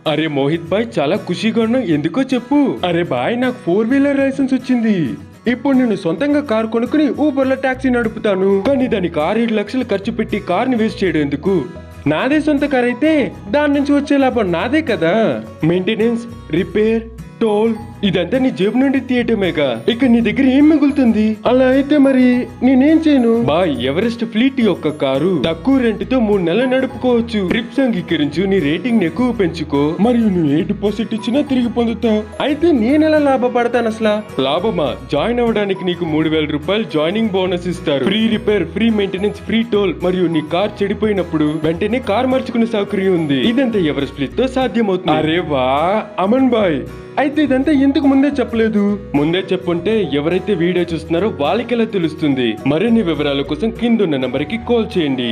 అరే మోహిత్ భాయ్ చాలా ఖుషిగా ఉన్నా, ఎందుకో చెప్పు. అరే బాయ్, నాకు 4 వీలర్ లైసెన్స్ వచ్చింది. ఇప్పుడు నేను సొంతంగా కార్ కొనుక్కుని ఊబర్ లో టాక్సీ నడుపుతాను. కానీ దానికి 6-7 లక్షలు ఖర్చు పెట్టి కార్ని వేస్ట్ చేయడం ఎందుకు? నాదే సొంత కార్ అయితే దాని నుంచి వచ్చే లాభం నాదే కదా. మెయింటెనెన్స్, రిపేర్, టోల్ ఇదంతా నీ జేబు నుండి తీయటమేగా. ఇక నీ దగ్గర ఏం మిగులుతుంది? అలా అయితే మరి నేనేం చేయను? బాయ్, ఎవరెస్ట్ ఫ్లీట్ యొక్క కారు తక్కువ రెంట్ తో 3 నెలలు నడుపుకోవచ్చు. ట్రిప్స్ అంగీకరించు, నీ రేటింగ్ ఎక్కువ పెంచుకో, మరియు నువ్వు ఏ డిపాజిట్ ఇచ్చినా తిరిగి పొందుతావు. అయితే నేనెలా లాభపడతాను అసలు? లాభమా? జాయిన్ అవ్వడానికి నీకు 3,000 రూపాయలు జాయినింగ్ బోనస్ ఇస్తారు. Free repair, free maintenance, free toll, మరియు నీ కార్ చెడిపోయినప్పుడు వెంటనే కార్ మార్చుకునే సౌకర్యం ఉంది. ఇదంతా ఎవరెస్ట్ ఫ్లీట్ తో సాధ్యమవుతుంది. అరే వా అమన్ బాయ్, అయితే ఇదంతా ఎందుకు ముందే చెప్పలేదు? ముందే చెప్పుంటే ఎవరైతే వీడియో చూస్తున్నారో వాళ్ళకెలా తెలుస్తుంది? మరిన్ని వివరాల కోసం కింద ఉన్న నంబర్కి కాల్ చేయండి.